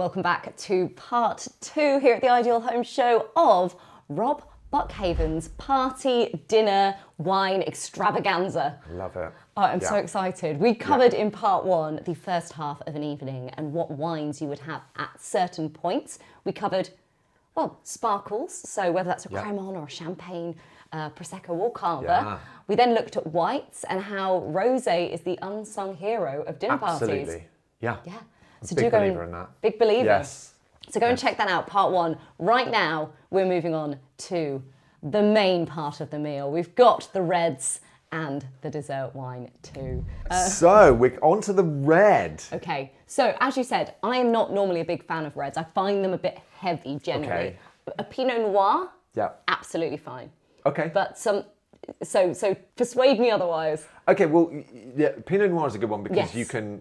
Welcome back to part 2 here at the Ideal Home Show of Rob Buckhaven's party dinner wine extravaganza. Love it. Oh, I'm so excited. We covered in part 1 the first half of an evening and what wines you would have at certain points. We covered, well, sparkles, so whether that's a Cremant or a Champagne, Prosecco or Cava. Yeah. We then looked at whites and how rosé is the unsung hero of dinner parties. Absolutely. Yeah. Yeah. So big believer in that. Big believer. Yes. So go and check that out, part 1. Right now, we're moving on to the main part of the meal. We've got the reds and the dessert wine too. So we're on to the red. Okay, so as you said, I am not normally a big fan of reds. I find them a bit heavy generally. Okay. A Pinot Noir, Yeah. absolutely fine. Okay. But so persuade me otherwise. Okay, well, yeah, Pinot Noir is a good one because Yes.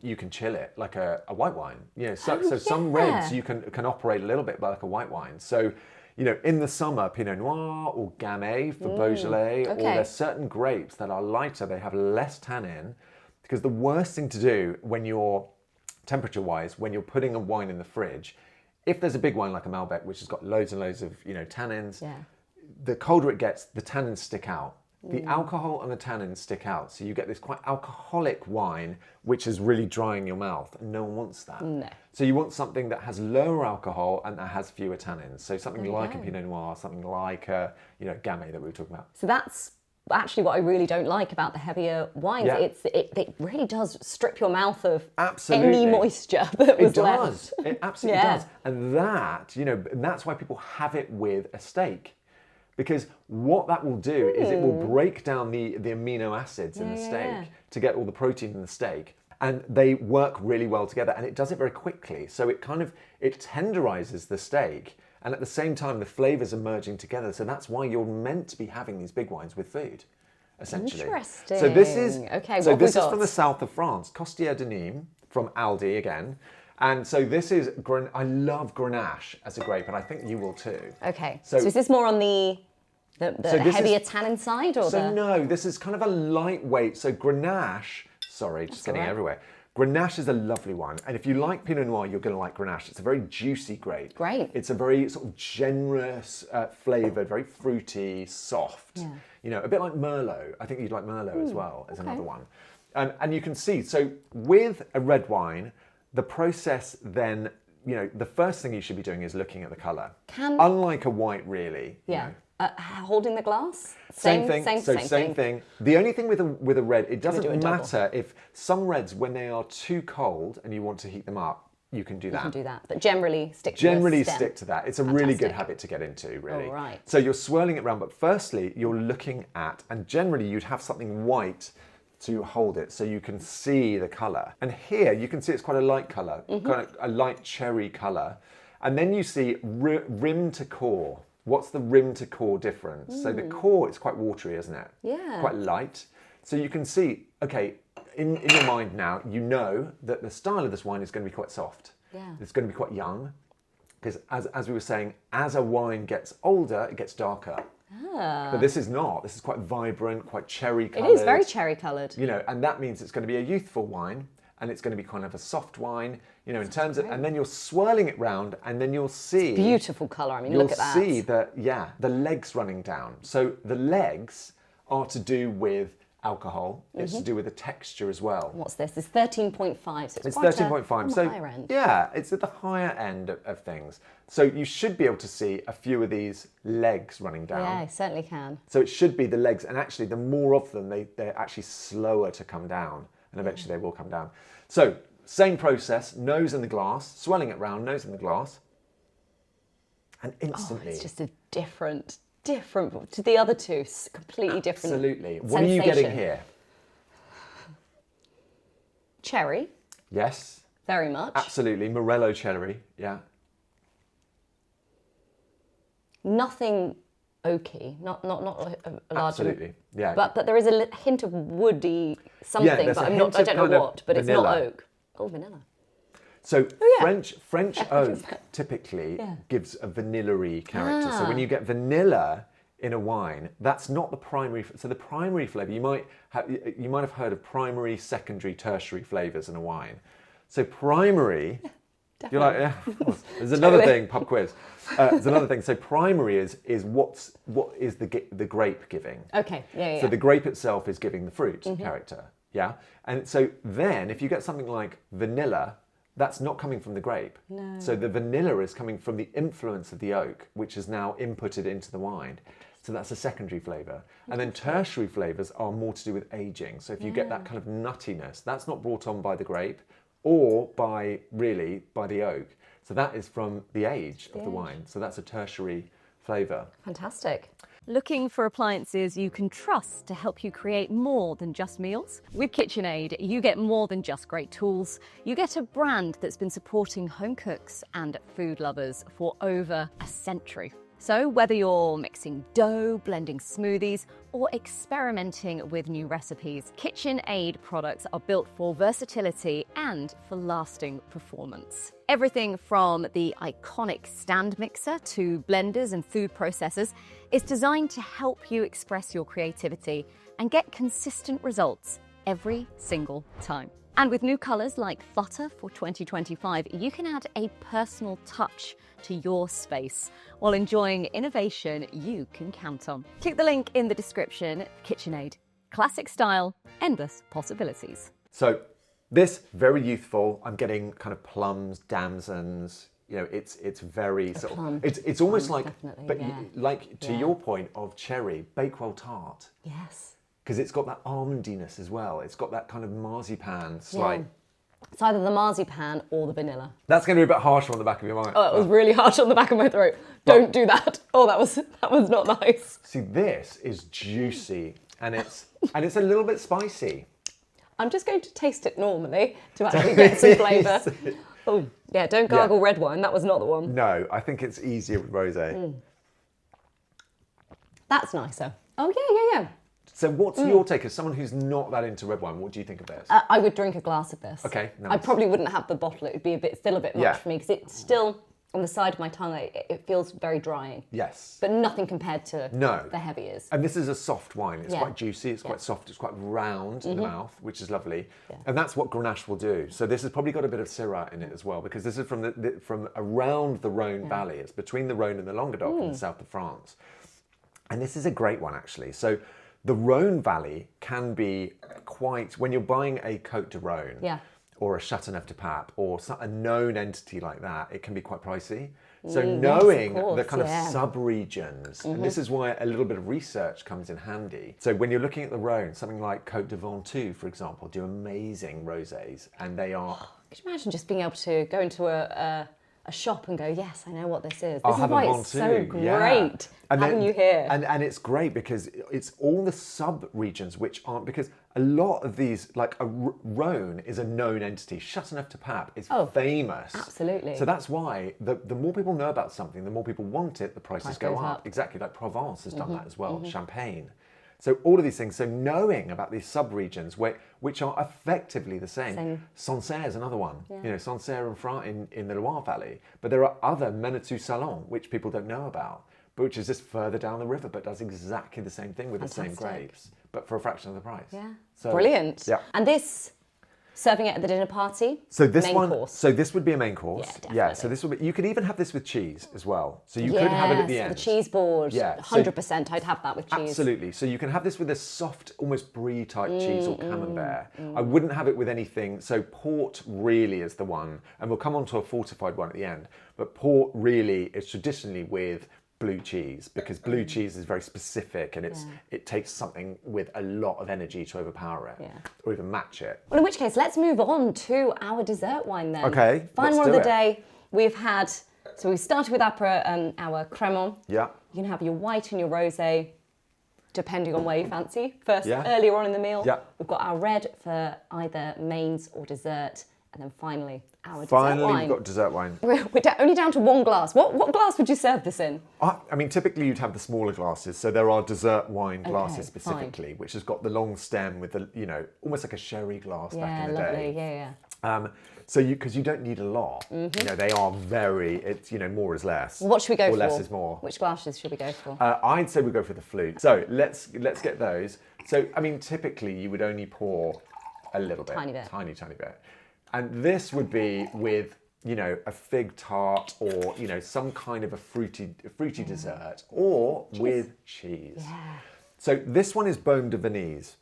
you can chill it like a white wine. You know, so some reds you can operate a little bit like a white wine. So, you know, in the summer, Pinot Noir or Gamay for Beaujolais, or there's certain grapes that are lighter, they have less tannin, because the worst thing to do when you're, temperature-wise, when you're putting a wine in the fridge, if there's a big wine like a Malbec, which has got loads and loads of, you know, tannins, the colder it gets, the tannins stick out. The alcohol and the tannins stick out. So you get this quite alcoholic wine, which is really drying your mouth, and no one wants that. No. So you want something that has lower alcohol and that has fewer tannins. So something like a Pinot Noir, something like a, you know, Gamay that we were talking about. So that's actually what I really don't like about the heavier wines. Yeah. It really does strip your mouth of Absolutely. any moisture that was It does. left. It absolutely does. And that, you know, and that's why people have it with a steak. Because what that will do is it will break down the amino acids in the steak to get all the protein in the steak. And they work really well together, and it does it very quickly. So it it tenderizes the steak, and at the same time the flavors are merging together. So that's why you're meant to be having these big wines with food, essentially. Interesting. So this is what have we from the south of France, Costières de Nîmes, from Aldi again. And so this is, I love Grenache as a grape, and I think you will too. Okay, so is this more on the heavier tannin side? Or no, this is kind of a lightweight. So Grenache, sorry, just getting everywhere. Grenache is a lovely one. And if you like Pinot Noir, you're going to like Grenache. It's a very juicy grape. Great. It's a very sort of generous flavoured, very fruity, soft. Yeah. You know, a bit like Merlot. I think you'd like Merlot as well as another one. And you can see, so with a red wine, the process then, you know, the first thing you should be doing is looking at the colour. Unlike a white, really. Yeah. You know. Holding the glass? Same thing. The only thing with a red, it doesn't matter if some reds, when they are too cold and you want to heat them up, you can do that. You can do that, but generally stick to the stem. Stick to that. It's a really good habit to get into, really. Oh, right. So you're swirling it around, but firstly, you're looking at, and generally you'd have something white to hold it so you can see the colour. And here you can see it's quite a light colour, kind of a light cherry colour. And then you see rim to core. What's the rim to core difference? So the core is quite watery, isn't it? Yeah. Quite light. So you can see, okay, in your mind now, you know that the style of this wine is going to be quite soft. Yeah. It's going to be quite young. Because as we were saying, as a wine gets older, it gets darker. But this is not. This is quite vibrant, quite cherry coloured. It is very cherry coloured. You know, and that means it's going to be a youthful wine, and it's going to be kind of a soft wine, you know, in terms of, and then you're swirling it round, and then you'll see... Beautiful colour, I mean, look at that. You'll see the legs running down. So the legs are to do with alcohol. It's to do with the texture as well. What's this? It's 13.5, so it's quite 13.5. on the higher end. Yeah, it's at the higher end of things. So you should be able to see a few of these legs running down. Yeah, I certainly can. So it should be the legs, and actually the more of them, they're actually slower to come down, and eventually they will come down. So same process, nose in the glass, swelling it round, nose in the glass, and instantly... it's just a different to the other two, completely different. Absolutely. What are you getting here? Cherry. Yes. Very much. Absolutely. Morello cherry, yeah. Nothing oaky, not a large... Absolutely, yeah. But there is a hint of woody something, but I don't know what, but vanilla. It's not oak. Oh, vanilla. So French oak typically gives a vanilla-y character. So when you get vanilla in a wine, that's not the primary. So the primary flavour, you might have heard of primary, secondary, tertiary flavours in a wine. So primary You're like, yeah, of course. There's another thing, pub quiz. There's another thing. So primary is what is the grape giving? Okay, yeah. So the grape itself is giving the fruit character, yeah? And so then if you get something like vanilla, that's not coming from the grape. No. So the vanilla is coming from the influence of the oak, which is now inputted into the wine. So that's a secondary flavour. And then tertiary flavours are more to do with aging. So if you get that kind of nuttiness, that's not brought on by the grape or by the oak. So that is from the age of the wine. So that's a tertiary flavour. Fantastic. Looking for appliances you can trust to help you create more than just meals? With KitchenAid, you get more than just great tools. You get a brand that's been supporting home cooks and food lovers for over a century. So whether you're mixing dough, blending smoothies, or experimenting with new recipes, KitchenAid products are built for versatility and for lasting performance. Everything from the iconic stand mixer to blenders and food processors is designed to help you express your creativity and get consistent results every single time. And with new colours like Flutter for 2025, you can add a personal touch to your space while enjoying innovation you can count on. Click the link in the description. KitchenAid. Classic style, endless possibilities. So this, very youthful. I'm getting kind of plums, damsons. You know, it's very sort of, it's almost like, but like to your point of cherry, Bakewell tart. Yes. Because it's got that almondiness as well. It's got that kind of marzipan slight. It's either the marzipan or the vanilla. That's going to be a bit harsher on the back of your mind. Oh, it was really harsh on the back of my throat. Don't do that. Oh, that was not nice. See, this is juicy and it's a little bit spicy. I'm just going to taste it normally to actually get some flavour. Oh, yeah, don't gargle red wine. That was not the one. No, I think it's easier with rosé. That's nicer. Oh, yeah. So what's your take as someone who's not that into red wine? What do you think of this? I would drink a glass of this. Okay, nice. I probably wouldn't have the bottle. It would be still a bit much for me because it's still on the side of my tongue. It feels very drying. Yes. But nothing compared to the heaviers. And this is a soft wine. It's quite juicy. It's quite soft. It's quite round in the mouth, which is lovely. Yeah. And that's what Grenache will do. So this has probably got a bit of Syrah in it as well, because this is from around the Rhône Valley. It's between the Rhône and the Languedoc in the south of France. And this is a great one, actually. So the Rhône Valley can be quite, when you're buying a Côte de Rhône or a Châteauneuf de Pape or a known entity like that, it can be quite pricey. So knowing the kind of sub-regions, and this is why a little bit of research comes in handy. So when you're looking at the Rhône, something like Côte de Ventoux, for example, do amazing rosés, and they are... Could you imagine just being able to go into a shop and go, yes, I know what this is. I'll This is have why a it's so Ventoux, great having you here. And it's great because it's all the sub-regions which aren't, because a lot of these, like a Rhône is a known entity. Châteauneuf de Pape is famous. Absolutely. So that's why the more people know about something, the more people want it, the prices go goes up. up. Exactly, like Provence has done that as well, Champagne. So all of these things, so knowing about these sub-regions which are effectively the same. Sancerre is another one, you know, Sancerre in the Loire Valley. But there are other Menetou Salon, which people don't know about, but which is just further down the river, but does exactly the same thing with the same grapes, but for a fraction of the price. Yeah, so, brilliant. Yeah. And this, serving it at the dinner party, so this main one, course. So this would be a main course. Yeah, definitely. Yeah, so this would be, you could even have this with cheese as well. So you could have it at the end. The cheese board, Yeah, 100%, I'd have that with cheese. Absolutely. So you can have this with a soft, almost brie type cheese or camembert. I wouldn't have it with anything. So port really is the one, and we'll come on to a fortified one at the end. But port really is traditionally with blue cheese, because blue cheese is very specific and it takes something with a lot of energy to overpower it or even match it. Well, in which case, let's move on to our dessert wine then. Okay, Final one of the day. We've had, so we started with our Crémant. Yeah. You can have your white and your rosé, depending on where you fancy. First, Yeah. earlier on in the meal, Yeah. we've got our red for either mains or dessert. And then finally, our dessert Finally, wine. we've got dessert wine. We're only down to one glass. What glass would you serve this in? I mean, typically you'd have the smaller glasses. So there are dessert wine glasses Okay, specifically, which has got the long stem with the, you know, almost like a sherry glass back in the lovely. day. Yeah. So because you don't need a lot. You know, they are very, it's, you know, more is less. What should we go for? Or less is more. Which glasses should we go for? I'd say we go for the flute. So let's get those. So, I mean, typically you would only pour a little bit. Tiny bit. Tiny bit. And this would be with you know, a fig tart or, you know, some kind of a fruity dessert, or with cheese. Yeah. So this one is Beaumes de Venise.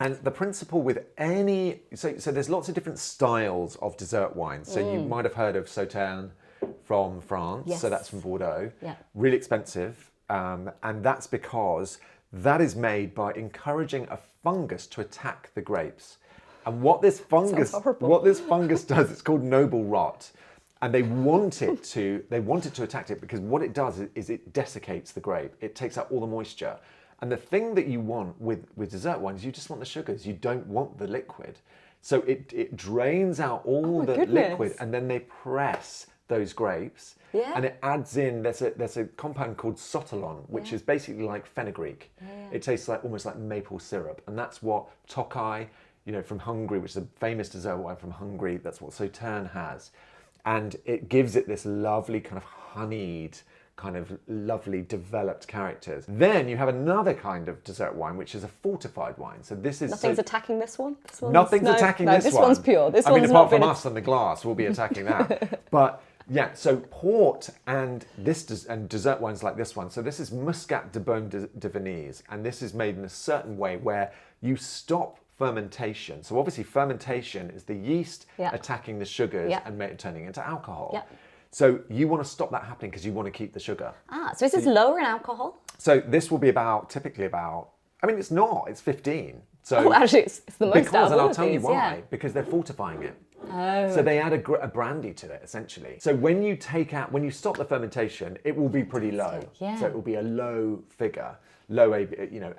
And the principle with any, so there's lots of different styles of dessert wines. So you might have heard of Sauternes from France. Yes. So that's from Bordeaux. Yeah. Really expensive. And that's because that is made by encouraging a fungus to attack the grapes. And what this fungus does, it's called noble rot. And they want it to attack it because what it does is it desiccates the grape. It takes out all the moisture. And the thing that you want with dessert wines, you just want the sugars. You don't want the liquid. So it drains out all the liquid, and then they press those grapes. Yeah. And it adds in, there's a compound called sotalon, which is basically like fenugreek. It tastes like almost like maple syrup. And that's what Tokai, you know, from Hungary, which is a famous dessert wine from Hungary, that's what Sauternes has. And it gives it this lovely kind of honeyed, kind of lovely developed characters. Then you have another kind of dessert wine, which is a fortified wine. So this is Nothing's attacking this one? Nothing's attacking this one. This one's pure. This I mean, one's apart not been from us and the glass, we'll be attacking that. But yeah, so port and dessert wines like this one. So this is Muscat de Beaumes de Venise, and this is made in a certain way where you stop fermentation. So obviously fermentation is the yeast attacking the sugars and turning into alcohol. Yeah. So you want to stop that happening because you want to keep the sugar. So is this lower in alcohol? So this will be typically about, I mean, it's not, it's 15. So actually, it's the most out of and all I'll of tell you these, why, because they're fortifying it. So they add a brandy to it, essentially. So when you stop the fermentation, it will be pretty low. Yeah. So it will be a low figure, low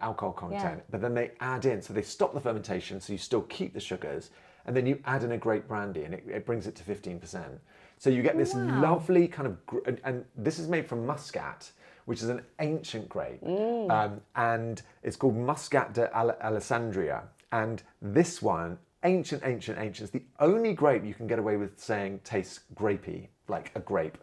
alcohol content. But then they add in, so they stop the fermentation, so you still keep the sugars, and then you add in a grape brandy, and it brings it to 15%. So you get this lovely kind of, and this is made from Muscat, which is an ancient grape, and it's called Muscat de Alessandria. And this one, ancient, it's the only grape you can get away with saying tastes grapey, like a grape.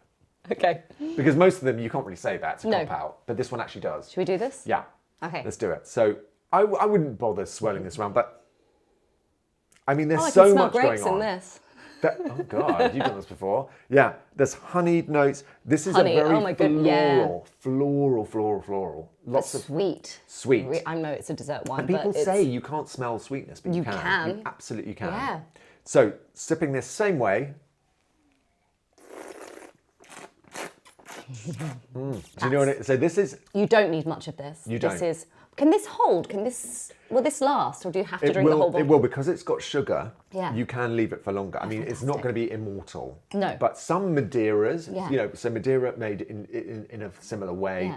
Okay. Because most of them you can't really say that, it's a cop out, but this one actually does. Should we do this? Yeah. Okay. Let's do it. So I wouldn't bother swirling this around, but I mean, there's I so can smell much grapes going on. in this. Oh God, you've done this before. Yeah, there's honeyed notes. This is Honey, a very oh my God, floral. Lots of sweet. Sweet. I know it's a dessert wine, And people but say you can't smell sweetness, but you can. can. You absolutely can. Yeah. So sipping this same way. Do you know what it? So this is. You don't need much of this. You don't. This is. Can this hold? Will this last, or do you have to drink the whole bottle? It will, because it's got sugar. Yeah. You can leave it for longer. I mean, it's not going to be immortal. No. But some Madeiras, Yeah. So Madeira made in a similar way,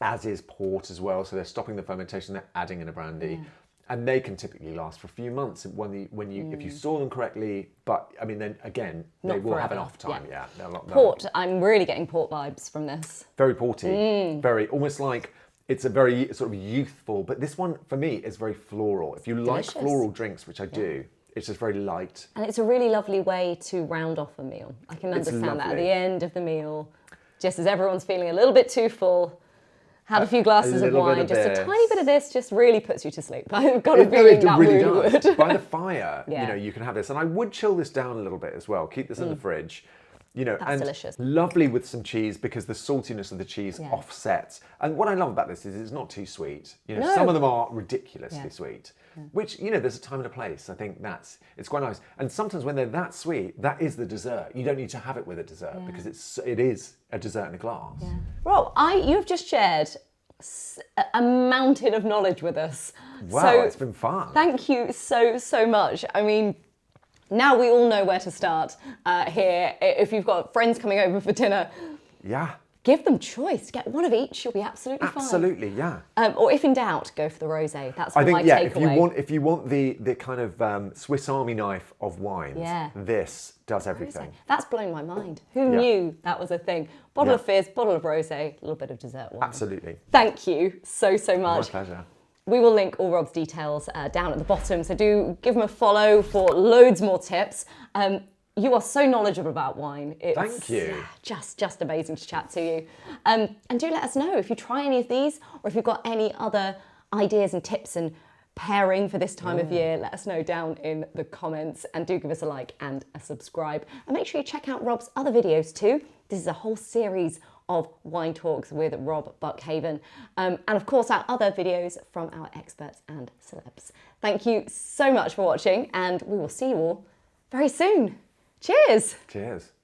as is port as well. So they're stopping the fermentation, they're adding in a brandy. And they can typically last for a few months if you store them correctly. But I mean, then again, they will have an off time. Yeah, Port. I'm really getting port vibes from this. very porty, very almost like it's a very sort of youthful. But this one for me is very floral. If you like Delicious. floral drinks, which I do, it's just very light. And it's a really lovely way to round off a meal. I can understand that at lovely. the end of the meal, just as everyone's feeling a little bit too full. Had a few glasses of wine, just a tiny bit of this just really puts you to sleep. I've got a feeling that really would. By the fire, you can have this. And I would chill this down a little bit as well. Keep this in the fridge. That's and delicious. Lovely with some cheese because the saltiness of the cheese offsets. And what I love about this is it's not too sweet. Some of them are ridiculously sweet, which, there's a time and a place. I think it's quite nice. And sometimes when they're that sweet, that is the dessert. You don't need to have it with a dessert because it is a dessert in a glass. Yeah. Rob, you've just shared a mountain of knowledge with us. Wow, so it's been fun. Thank you so much. I mean, now we all know where to start here. If you've got friends coming over for dinner, give them choice. Get one of each. You'll be absolutely fine. Absolutely, yeah. Or if in doubt, go for the rosé. That's I think, my takeaway. if you want the kind of Swiss Army knife of wines, this does everything. That's blown my mind. Who knew that was a thing? Bottle of fizz, bottle of rosé, a little bit of dessert wine. Absolutely. Thank you so much. My pleasure. We will link all Rob's details down at the bottom, so do give him a follow for loads more tips. You are so knowledgeable about wine. It's Thank you. Just amazing to chat to you. And do let us know if you try any of these or if you've got any other ideas and tips and pairing for this time of year? Let us know down in the comments, and do give us a like and a subscribe. And make sure you check out Rob's other videos too. This is a whole series of wine talks with Rob Buckhaven, and of course our other videos from our experts and celebs. Thank you so much for watching, and we will see you all very soon. Cheers! Cheers.